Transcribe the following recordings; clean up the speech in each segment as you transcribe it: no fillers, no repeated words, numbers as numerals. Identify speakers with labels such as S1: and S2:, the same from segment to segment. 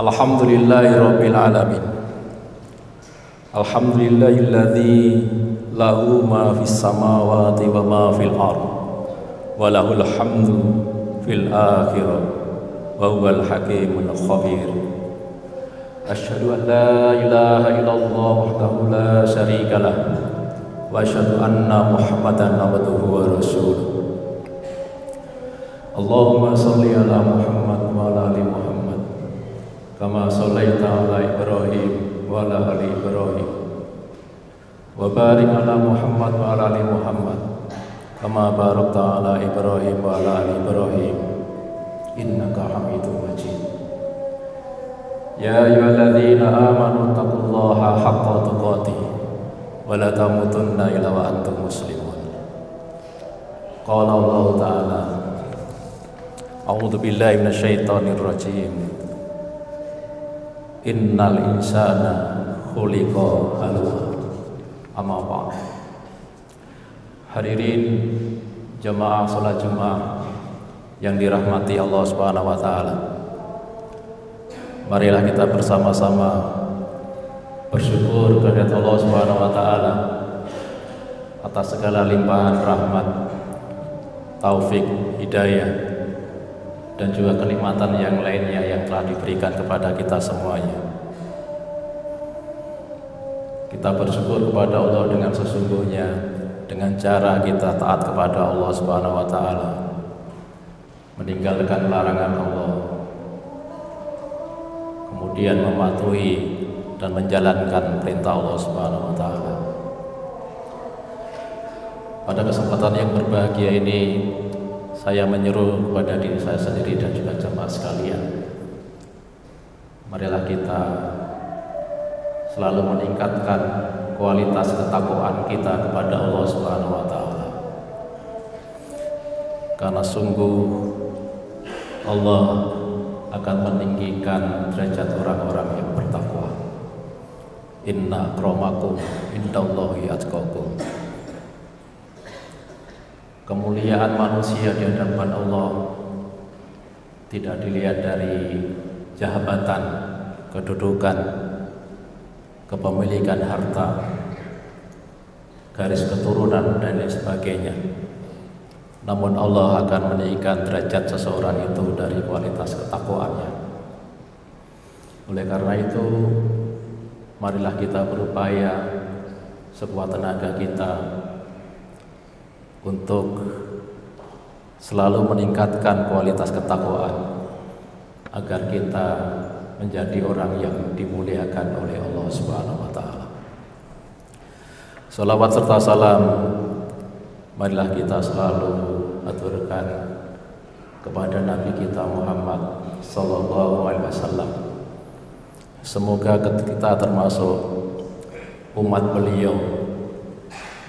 S1: Alhamdulillahirabbil alamin. Alhamdulillahilladzi lahu ma fis samawati wa ma fil ardh wa lahul hamdu fil akhirah wa huwal hakimul khabir. Asyhadu an la ilaha illallah wahdahu la syarikalah wa asyhadu anna Muhammadan abduhu wa rasuluh. Allahumma shalli ala Muhammad wa ala ali Muhammad kama shallaita ala Ibrahim wa ala ali Ibrahim wa barik ala Muhammad wa ala ali Muhammad kama barakta ala Ibrahim wa ala ali Ibrahim innaka Hamidum Majid. Ya ayyuhalladzina amanu taqullaha haqqa tuqatih wa la tamutunna illa wa antum muslimun. Qala Allah Ta'ala A'udzu billahi minasyaitonir rajim. Innal insana khuliqa halu'a. Amma ba'd. Hadirin jemaah salat Jumat yang dirahmati Allah Subhanahu wa taala. Marilah kita bersama-sama bersyukur kepada Allah Subhanahu wa taala atas segala limpahan rahmat, taufik, hidayah dan juga kenikmatan yang lainnya yang telah diberikan kepada kita semuanya. Kita bersyukur kepada Allah dengan sesungguhnya dengan cara kita taat kepada Allah Subhanahu wa taala, meninggalkan larangan Allah, kemudian mematuhi dan menjalankan perintah Allah Subhanahu wa taala. Pada kesempatan yang berbahagia ini, saya menyeru kepada diri saya sendiri dan juga jemaah sekalian, marilah kita selalu meningkatkan kualitas ketakwaan kita kepada Allah Subhanahu wa taala. Karena sungguh Allah akan meninggikan derajat orang-orang yang bertakwa. Inna akramakum indallahi atqakum. Kemuliaan manusia di hadapan Allah tidak dilihat dari jabatan, kedudukan, kepemilikan harta, garis keturunan dan lain sebagainya. Namun Allah akan meninggikan derajat seseorang itu dari kualitas ketakwaannya. Oleh karena itu, marilah kita berupaya sekuat tenaga kita untuk selalu meningkatkan kualitas ketakwaan agar kita menjadi orang yang dimuliakan oleh Allah Subhanahu wa taala. Salawat serta salam marilah kita selalu aturkan kepada Nabi kita Muhammad sallallahu alaihi wasallam. Semoga kita termasuk umat beliau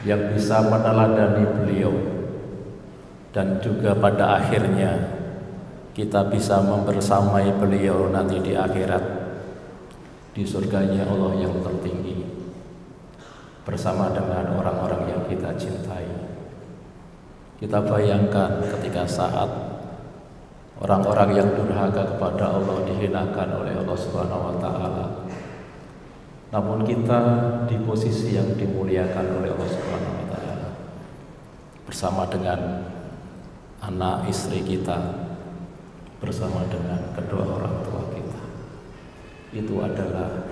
S1: yang bisa meneladani beliau, dan juga pada akhirnya kita bisa membersamai beliau nanti di akhirat, di surganya Allah yang tertinggi, bersama dengan orang-orang yang kita cintai. Kita bayangkan ketika saat orang-orang yang durhaka kepada Allah dihinakan oleh Allah Subhanahu wa taala, namun kita di posisi yang dimuliakan oleh Allah Subhanahu wa taala, bersama dengan anak istri kita, bersama dengan kedua orang tua kita. Itu adalah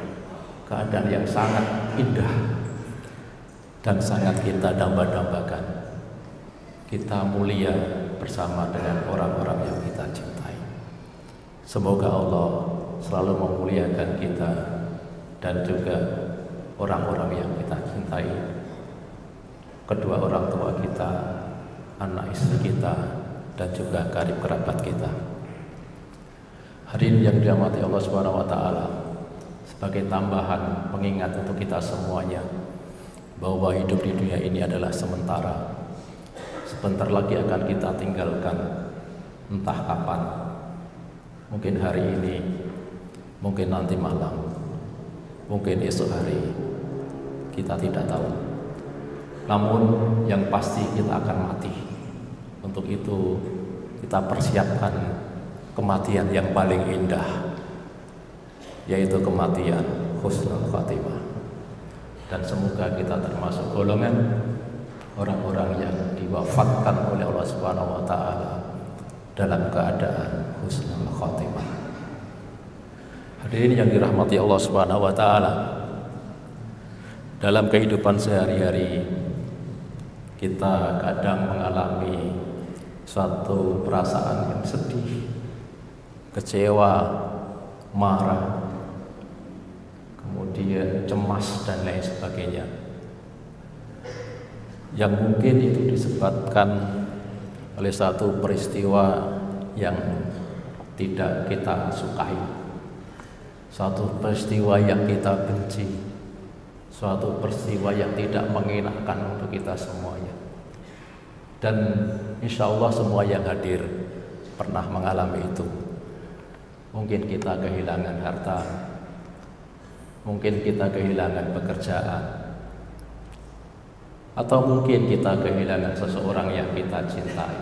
S1: keadaan yang sangat indah dan sangat kita damba-dambakan. Kita mulia bersama dengan orang-orang yang kita cintai. Semoga Allah selalu memuliakan kita dan juga orang-orang yang kita cintai, kedua orang tua kita, anak istri kita, dan juga karib kerabat kita. Hadirin yang dirahmati Allah Subhanahu wa taala, sebagai tambahan pengingat untuk kita semuanya bahwa hidup di dunia ini adalah sementara. Sebentar lagi akan kita tinggalkan, entah kapan. Mungkin hari ini, mungkin nanti malam, mungkin esok hari, kita tidak tahu. Namun yang pasti kita akan mati. Untuk itu kita persiapkan kematian yang paling indah, yaitu kematian, husnul khatimah. Dan semoga kita termasuk golongan orang-orang yang diwafatkan oleh Allah Subhanahu wa taala dalam keadaan husnul khatimah. Hadirin yang dirahmati Allah Subhanahu wa taala, dalam kehidupan sehari-hari kita kadang mengalami suatu perasaan yang sedih, kecewa, marah, kemudian cemas dan lain sebagainya, yang mungkin itu disebabkan oleh satu peristiwa yang tidak kita sukai, suatu peristiwa yang kita benci, suatu peristiwa yang tidak mengenakan untuk kita semuanya. Dan insya Allah semua yang hadir pernah mengalami itu. Mungkin kita kehilangan harta, mungkin kita kehilangan pekerjaan, atau mungkin kita kehilangan seseorang yang kita cintai.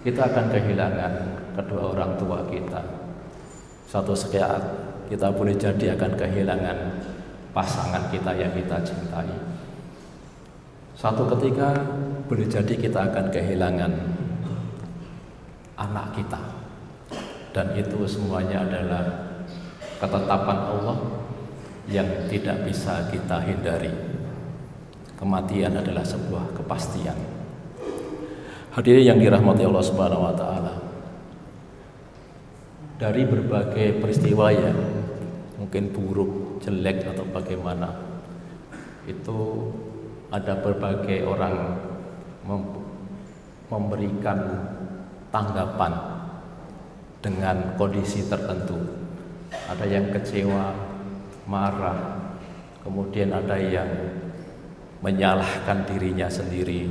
S1: Kita akan kehilangan kedua orang tua kita. Suatu saat kita boleh jadi akan kehilangan pasangan kita yang kita cintai. Suatu ketika boleh jadi kita akan kehilangan anak kita. Dan itu semuanya adalah ketetapan Allah yang tidak bisa kita hindari. Kematian adalah sebuah kepastian. Hadirin yang dirahmati Allah Subhanahu wa taala, dari berbagai peristiwa yang mungkin buruk, jelek atau bagaimana, itu ada berbagai orang memberikan tanggapan dengan kondisi tertentu. Ada yang kecewa, marah, kemudian ada yang menyalahkan dirinya sendiri,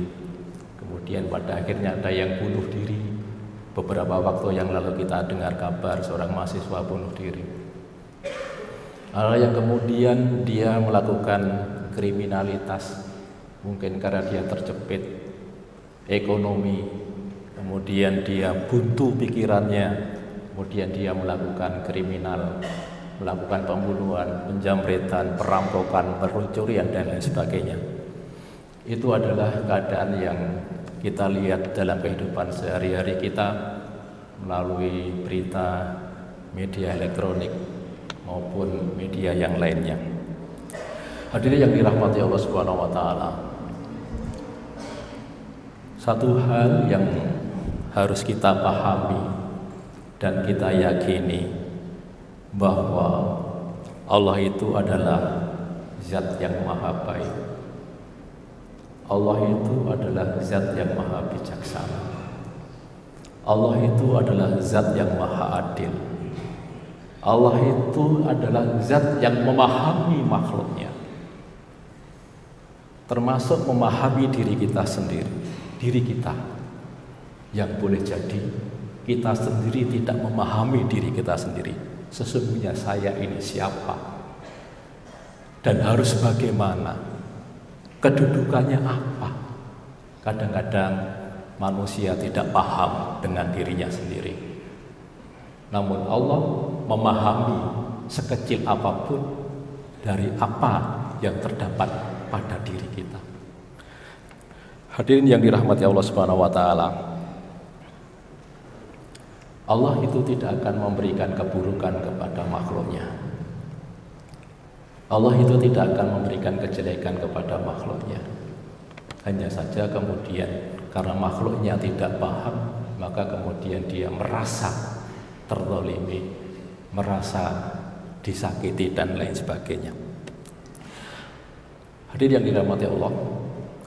S1: kemudian pada akhirnya ada yang bunuh diri. Beberapa waktu yang lalu kita dengar kabar seorang mahasiswa bunuh diri. Ada yang kemudian dia melakukan kriminalitas, mungkin karena dia terjepit ekonomi, kemudian dia buntu pikirannya, kemudian dia melakukan kriminal, melakukan pembunuhan, penjamretan, perampokan, pencurian dan lain sebagainya. Itu adalah keadaan yang kita lihat dalam kehidupan sehari-hari kita melalui berita, media elektronik maupun media yang lainnya. Hadirin yang dirahmati Allah Subhanahu wa taala, satu hal yang harus kita pahami dan kita yakini bahwa Allah itu adalah zat yang maha baik. Allah itu adalah zat yang maha bijaksana. Allah itu adalah zat yang maha adil. Allah itu adalah zat yang memahami makhluknya, termasuk memahami diri kita sendiri, diri kita yang boleh jadi kita sendiri tidak memahami diri kita sendiri. Sesungguhnya saya ini siapa dan harus bagaimana, kedudukannya apa. Kadang-kadang manusia tidak paham dengan dirinya sendiri, namun Allah memahami sekecil apapun dari apa yang terdapat pada diri kita. Hadirin yang dirahmati Allah Subhanahu wa taala, Allah itu tidak akan memberikan keburukan kepada makhluknya. Allah itu tidak akan memberikan kejelekan kepada makhluknya. Hanya saja kemudian karena makhluknya tidak paham, maka kemudian dia merasa terzalimi, merasa disakiti dan lain sebagainya. Hadirin yang dirahmati Allah,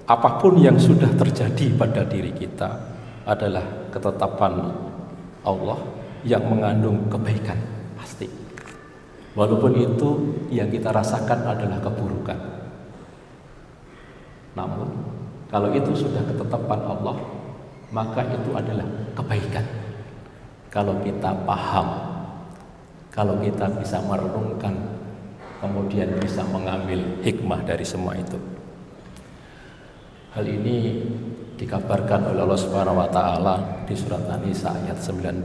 S1: apapun yang sudah terjadi pada diri kita adalah ketetapan Allah yang mengandung kebaikan pasti. Walaupun itu yang kita rasakan adalah keburukan. Namun kalau itu sudah ketetapan Allah, maka itu adalah kebaikan. Kalau kita paham, kalau kita bisa merenungkan, kemudian bisa mengambil hikmah dari semua itu. Hal ini dikabarkan oleh Allah Subhanahu wa taala di surat An-Nisa ayat 19.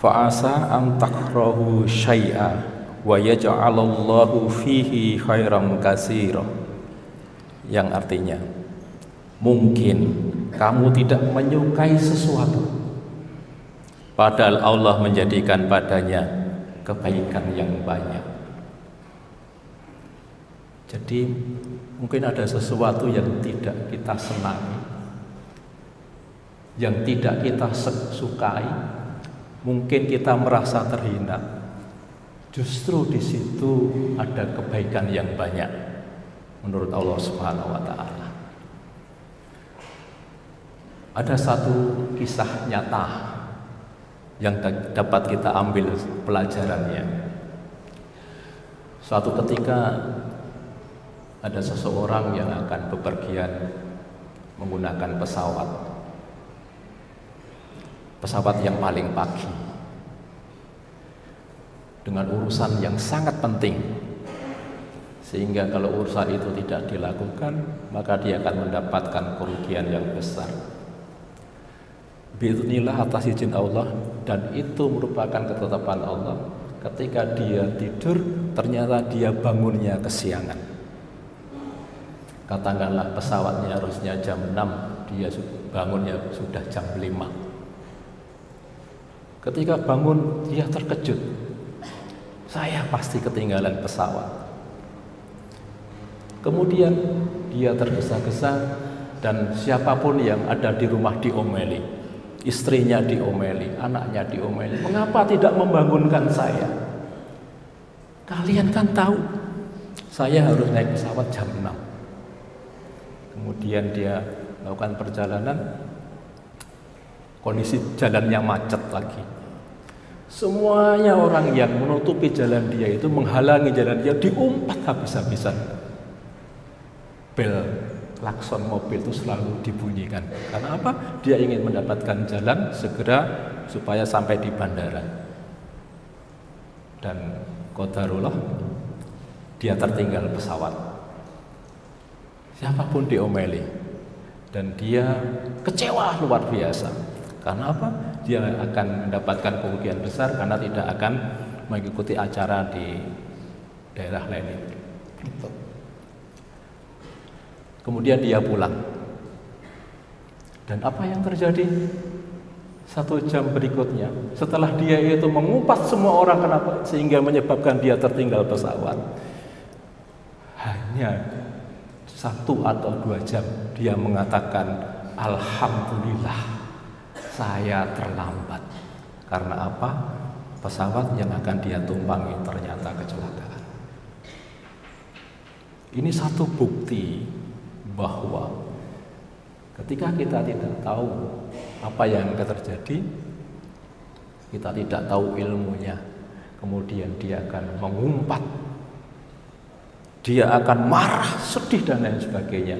S1: Fa'asa an takrahu syai'a wa yaj'alallahu fihi khairan katsira. Yang artinya, mungkin kamu tidak menyukai sesuatu, padahal Allah menjadikan padanya kebaikan yang banyak. Jadi mungkin ada sesuatu yang tidak kita senangi, yang tidak kita sukai, mungkin kita merasa terhina. Justru di situ ada kebaikan yang banyak menurut Allah Subhanahu wa taala. Ada satu kisah nyata yang dapat kita ambil pelajarannya. Suatu ketika ada seseorang yang akan bepergian menggunakan pesawat yang paling pagi, dengan urusan yang sangat penting, sehingga kalau urusan itu tidak dilakukan maka dia akan mendapatkan kerugian yang besar. Biidznillah, atas izin Allah, dan itu merupakan ketetapan Allah. Ketika dia tidur, ternyata dia bangunnya kesiangan. Katakanlah pesawatnya harusnya jam 6, dia bangunnya sudah jam 5. Ketika bangun, dia terkejut. Saya pasti ketinggalan pesawat. Kemudian dia tergesa-gesa, dan siapapun yang ada di rumah diomeli. Istrinya diomeli, anaknya diomeli. Mengapa tidak membangunkan saya? Kalian kan tahu saya harus naik pesawat jam 6. Kemudian dia melakukan perjalanan, kondisi jalannya macet lagi. Semuanya orang yang menutupi jalan dia itu, menghalangi jalan dia, diumpat habis-habisan. Bel klakson mobil itu selalu dibunyikan. Karena apa? Dia ingin mendapatkan jalan segera supaya sampai di bandara. Dan qadarullah, dia tertinggal pesawat. Siapapun diomeli, dan dia kecewa luar biasa. Karena apa? Dia akan mendapatkan kerugian besar karena tidak akan mengikuti acara di daerah lain. Kemudian dia pulang. Dan apa yang terjadi? 1 jam berikutnya, setelah dia itu mengumpat semua orang kenapa sehingga menyebabkan dia tertinggal pesawat, hanya 1 atau 2 jam dia mengatakan, alhamdulillah saya terlambat. Karena apa? Pesawat yang akan dia tumpangi ternyata kecelakaan. Ini satu bukti bahwa ketika kita tidak tahu apa yang akan terjadi, kita tidak tahu ilmunya, kemudian dia akan mengumpat, dia akan marah, sedih dan lain sebagainya.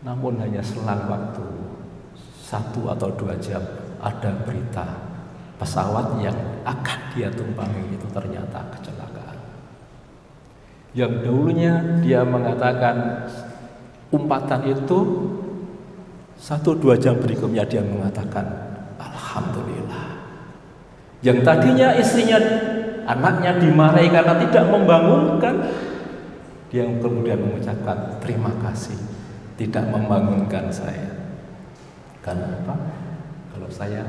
S1: Namun hanya selang waktu 1 atau 2 jam ada berita pesawat yang akan dia tumpangi itu ternyata kecelakaan. Yang dulunya dia mengatakan umpatan itu, 1-2 jam berikutnya dia mengatakan alhamdulillah. Yang tadinya istrinya, anaknya dimarahi karena tidak membangunkan, dia kemudian mengucapkan terima kasih tidak membangunkan saya. Karena apa? Kalau saya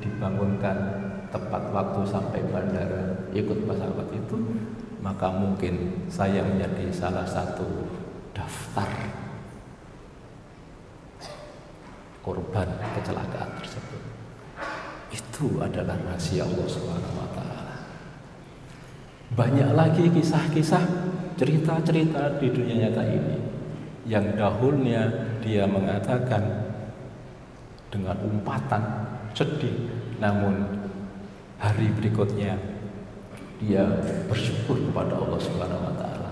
S1: dibangunkan tepat waktu sampai bandara ikut pesawat itu, maka mungkin saya menjadi salah satu daftar korban kecelakaan tersebut. Itu adalah rahasia Allah Subhanahu wa taala. Banyak lagi kisah-kisah, cerita-cerita di dunia nyata ini yang dahulunya dia mengatakan dengan umpatan sedih, namun hari berikutnya dia bersyukur kepada Allah Subhanahu wa taala.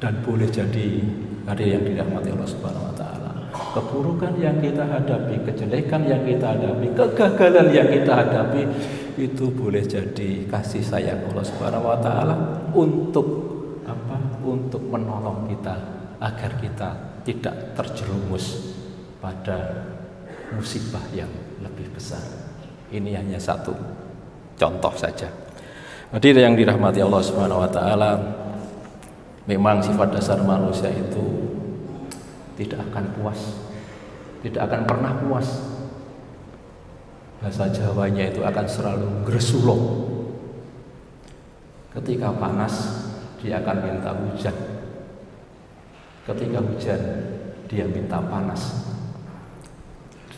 S1: Dan boleh jadi ada yang dirahmati Allah Subhanahu wa taala, keburukan yang kita hadapi, kejelekan yang kita hadapi, kegagalan yang kita hadapi, itu boleh jadi kasih sayang Allah Subhanahu wa taala untuk apa? Untuk menolong kita agar kita tidak terjerumus pada musibah yang lebih besar. Ini hanya satu contoh saja. Jadi yang dirahmati Allah Subhanahu wa taala, memang sifat dasar manusia itu tidak akan puas, tidak akan pernah puas. Bahasa Jawanya itu akan selalu gresulok. Ketika panas, dia akan minta hujan. Ketika hujan, dia minta panas.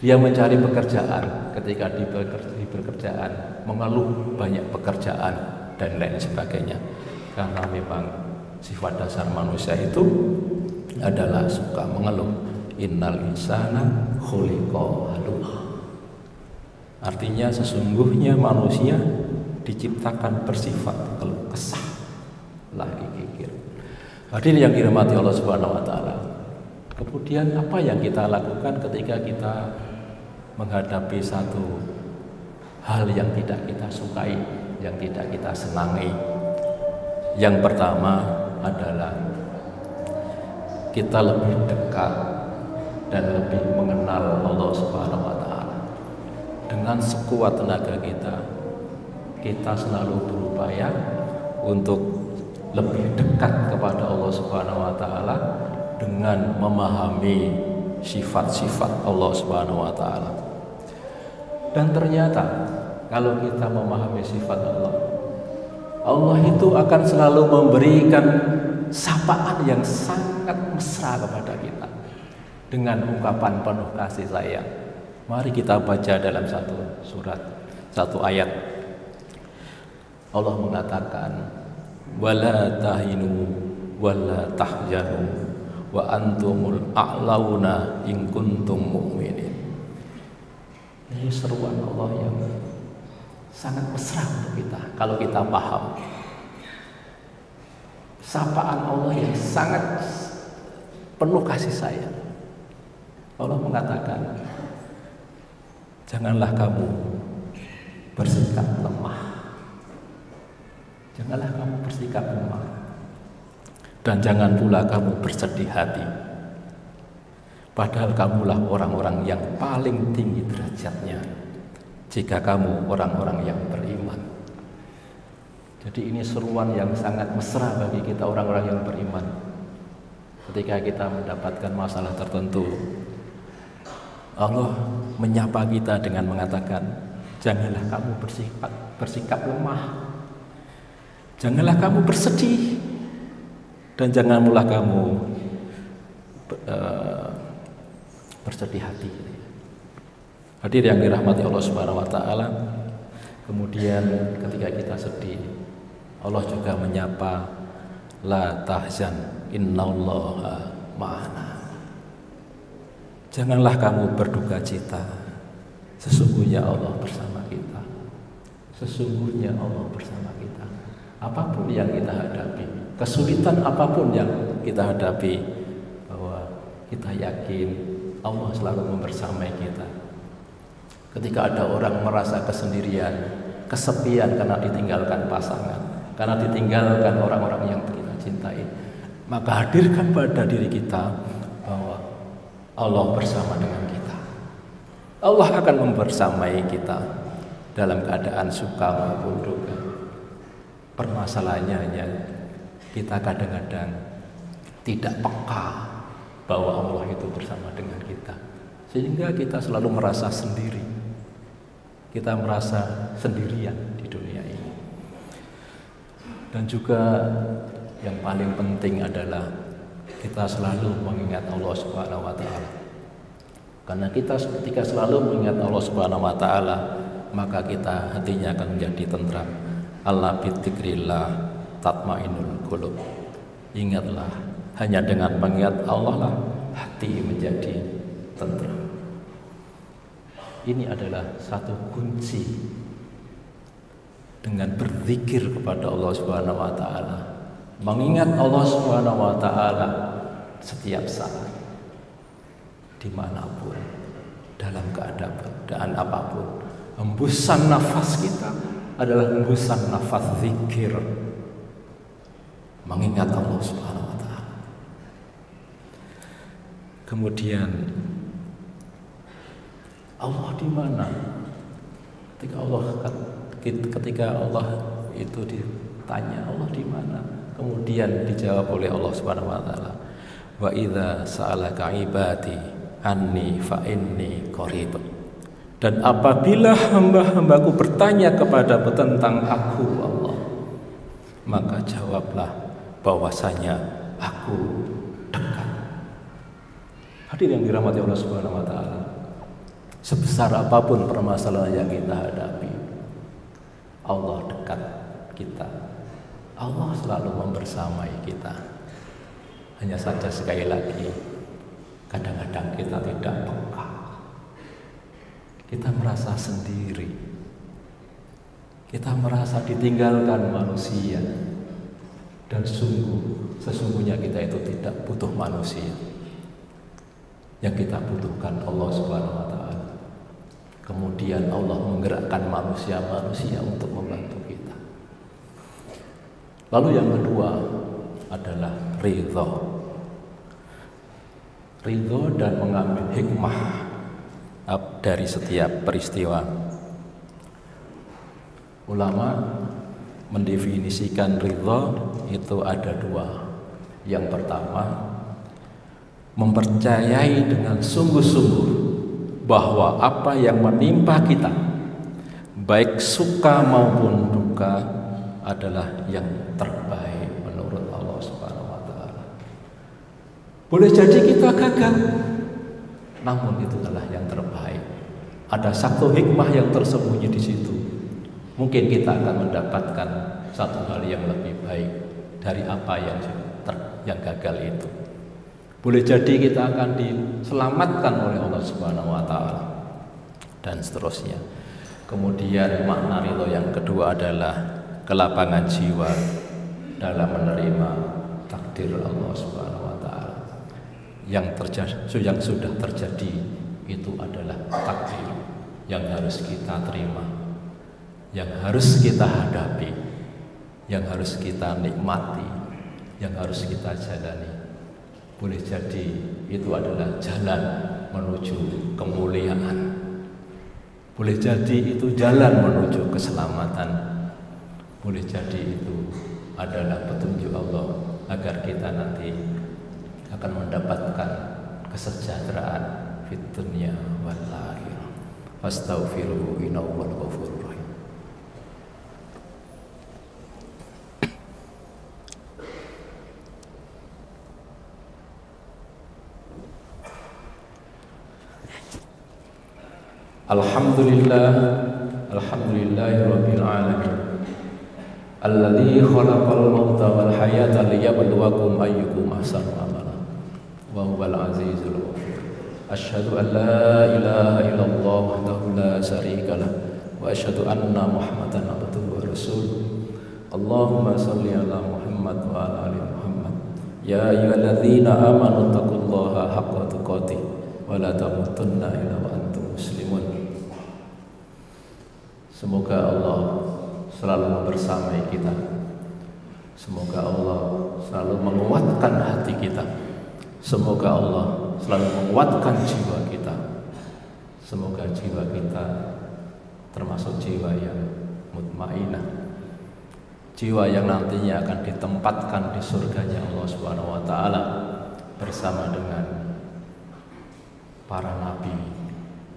S1: Dia mencari pekerjaan, ketika di pekerjaan mengeluh banyak pekerjaan dan lain sebagainya. Karena memang sifat dasar manusia itu adalah suka mengeluh. Innal insana khuliqa halu'a. Artinya sesungguhnya manusia diciptakan bersifat keluh kesah, lagi kikir. Hadirin yang dirahmati Allah Subhanahu wa taala. Kemudian apa yang kita lakukan ketika kita menghadapi satu hal yang tidak kita sukai, yang tidak kita senangi? Yang pertama adalah kita lebih dekat dan lebih mengenal Allah Subhanahu wa taala. Dengan sekuat tenaga kita selalu berupaya untuk lebih dekat kepada Allah Subhanahu wa taala dengan memahami sifat-sifat Allah Subhanahu wa taala. Dan ternyata kalau kita memahami sifat Allah, Allah itu akan selalu memberikan sapaan yang sangat mesra kepada kita dengan ungkapan penuh kasih sayang. Mari kita baca dalam satu ayat. Allah mengatakan, wala tahinu wala tahjanu wa antumul a'launa in kuntum mu'minin. Ini seruan Allah yang sangat mesra untuk kita kalau kita paham. Sapaan Allah yang sangat penuh kasih sayang. Allah mengatakan, janganlah kamu bersikap lemah. Janganlah kamu bersikap lemah. Dan jangan pula kamu bersedih hati. Padahal kamulah orang-orang yang paling tinggi derajatnya jika kamu orang-orang yang beriman. Jadi ini seruan yang sangat mesra bagi kita orang-orang yang beriman. Ketika kita mendapatkan masalah tertentu, Allah menyapa kita dengan mengatakan, janganlah kamu bersikap lemah. Janganlah kamu bersedih. Dan jangan pula kamu bersedih hati. Hadir yang dirahmati Allah Subhanahu wa taala. Kemudian ketika kita sedih, Allah juga menyapa, la tahzan innallaha ma'ana. Janganlah kamu berduka cita. Sesungguhnya Allah bersama kita. Sesungguhnya Allah bersama kita. Apapun yang kita hadapi, kesulitan apapun yang kita hadapi, bahwa kita yakin Allah selalu membersamai kita. Ketika ada orang merasa kesendirian, kesepian karena ditinggalkan pasangan, karena ditinggalkan orang-orang yang kita cintai, maka hadirkan pada diri kita bahwa Allah bersama dengan kita. Allah akan membersamai kita dalam keadaan suka maupun duka. Permasalahannya hanya kita kadang-kadang tidak peka bahwa Allah itu bersama dengan kita, sehingga kita selalu merasa sendiri. Kita merasa sendirian di dunia ini. Dan juga yang paling penting adalah kita selalu mengingat Allah Subhanahu wa taala. Karena kita ketika selalu mengingat Allah Subhanahu wa taala, maka kita hatinya akan menjadi tentram. Allah bidzikrillah tatmainnul qulub. Ingatlah, hanya dengan mengingat Allah lah hati menjadi tentram. Ini adalah satu kunci dengan berzikir kepada Allah Subhanahu wa taala. Mengingat Allah Subhanahu wa taala setiap saat, dimanapun, dalam keadaan apapun. Hembusan nafas kita adalah hembusan nafas zikir, mengingat Allah Subhanahu wa taala. Kemudian Allah di mana? Ketika Allah ketika Allah itu ditanya, Allah di mana? Kemudian dijawab oleh Allah Subhanahu wa taala, wa idza sa'alaka ibadi anni fa inni qarib. Dan apabila hamba-hambaku bertanya kepada tentang aku Allah, maka jawablah bahwasanya aku dekat. Hadirin yang dirahmati Allah Subhanahu wa taala, sebesar apapun permasalahan yang kita hadapi, Allah dekat kita. Allah selalu membersamai kita. Hanya saja sekali lagi, kadang-kadang kita tidak peka. Kita merasa sendiri. Kita merasa ditinggalkan manusia. Dan sesungguhnya kita itu tidak butuh manusia. Yang kita butuhkan Allah Subhanahu wa taala. Kemudian Allah menggerakkan manusia-manusia untuk membantu kita. Lalu yang kedua adalah ridho. Ridho dan mengambil hikmah dari setiap peristiwa. Ulama mendefinisikan ridho itu ada dua. Yang pertama, mempercayai dengan sungguh-sungguh bahwa apa yang menimpa kita, baik suka maupun duka, adalah yang terbaik menurut Allah Subhanahu wa taala. Boleh jadi kita gagal, namun itu adalah yang terbaik. Ada satu hikmah yang tersembunyi di situ. Mungkin kita akan mendapatkan satu hal yang lebih baik dari apa yang gagal itu. Boleh jadi kita akan diselamatkan oleh Allah Subhanahu wa taala dan seterusnya. Kemudian makna ridho yang kedua adalah kelapangan jiwa dalam menerima takdir Allah Subhanahu wa taala. Yang sudah terjadi itu adalah takdir yang harus kita terima, yang harus kita hadapi, yang harus kita nikmati, yang harus kita jalani. Boleh jadi itu adalah jalan menuju kemuliaan. Boleh jadi itu jalan menuju keselamatan. Boleh jadi itu adalah petunjuk Allah agar kita nanti akan mendapatkan kesejahteraan fid dunya wal akhirah. Fastaghfiruhu innahu huwal ghafurur rahim. Alhamdulillahirabbil alamin. Alladzi khalaqal mauta wal hayata liyabluwakum ayyukum ahsanu amala wa huwal azizul ghafur. Asyhadu an la ilaha illallah wahdahu la syarika lah wa asyhadu anna Muhammadan abduhu wa rasuluh. Allahumma shalli ala Muhammad wa ala ali Muhammad. Ya ayyuhalladzina amanu taqullaha haqqa tuqatih wa la tamutunna illa wa antum muslimun. Semoga Allah selalu membersamai kita. Semoga Allah selalu menguatkan hati kita. Semoga Allah selalu menguatkan jiwa kita. Semoga jiwa kita termasuk jiwa yang mutmainah, jiwa yang nantinya akan ditempatkan di surganya Allah Subhanahu wa taala bersama dengan para nabi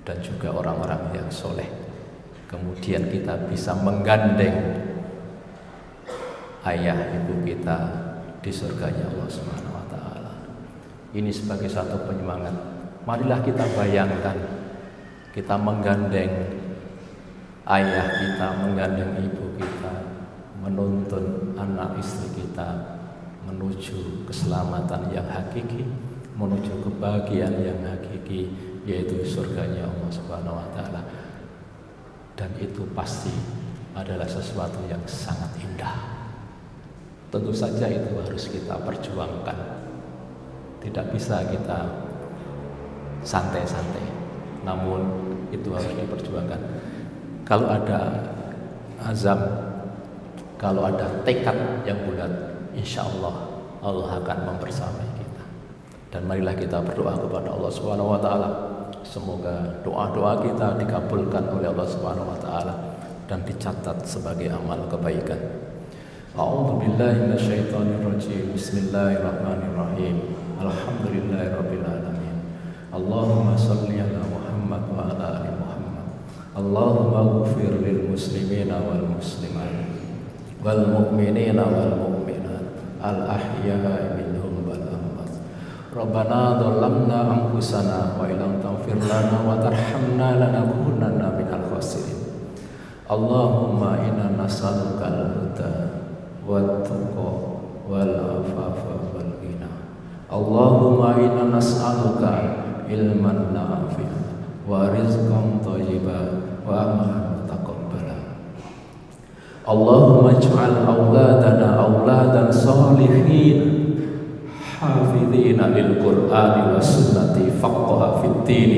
S1: dan juga orang-orang yang soleh. Kemudian kita bisa menggandeng ayah ibu kita di surganya Allah Subhanahu wa taala. Ini sebagai satu penyemangat. Marilah kita bayangkan kita menggandeng ayah kita, menggandeng ibu kita, menuntun anak istri kita menuju keselamatan yang hakiki, menuju kebahagiaan yang hakiki, yaitu surganya Allah Subhanahu wa taala. Dan itu pasti adalah sesuatu yang sangat indah. Tentu saja itu harus kita perjuangkan. Tidak bisa kita santai-santai, namun itu harus diperjuangkan. Kalau ada azam, kalau ada tekad yang bulat, insya Allah Allah akan membersamai kita. Dan marilah kita berdoa kepada Allah Subhanahu wa taala. Semoga doa-doa kita dikabulkan oleh Allah Subhanahu wa taala dan dicatat sebagai amal kebaikan. A'udzubillahi minasyaitonirrajim. Bismillahirrahmanirrahim. Alhamdulillahirabbil alamin. Allahumma shalli ala Muhammad wa ala ali Muhammad. Allahumma ighfir lil muslimina wal muslimat wal mu'minina wal mu'minat al ahya'i minhum wal amwat. Rabbana dhalamna anfusana wa illam taghfir lana wa tarhamna lanakunanna minal khasirin. Allahumma inna nas'aluka al-huda wat-tuqa wal afafa wal ghina. Allahumma inna nas'aluka ilman nafi'an wa rizqan thayyiban wa amalan mutaqabbalan. Allahumma ij'al auladana auladan shalihin hafidhina lil Qur'ani was sunnati faqaha fid din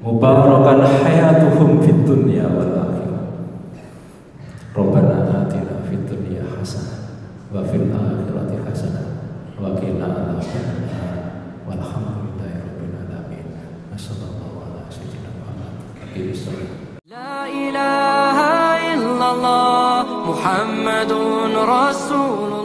S1: mubarakan hayatuhum fid dunya wal akhirah. Rabbana atina fid dunya hasanah wa fil akhirati hasanah wa qina adzabannar. Walhamdulillahi rabbil alamin. Wassallallahu ala sayyidina Muhammad. La ilaha illallah Muhammadun Rasulullah.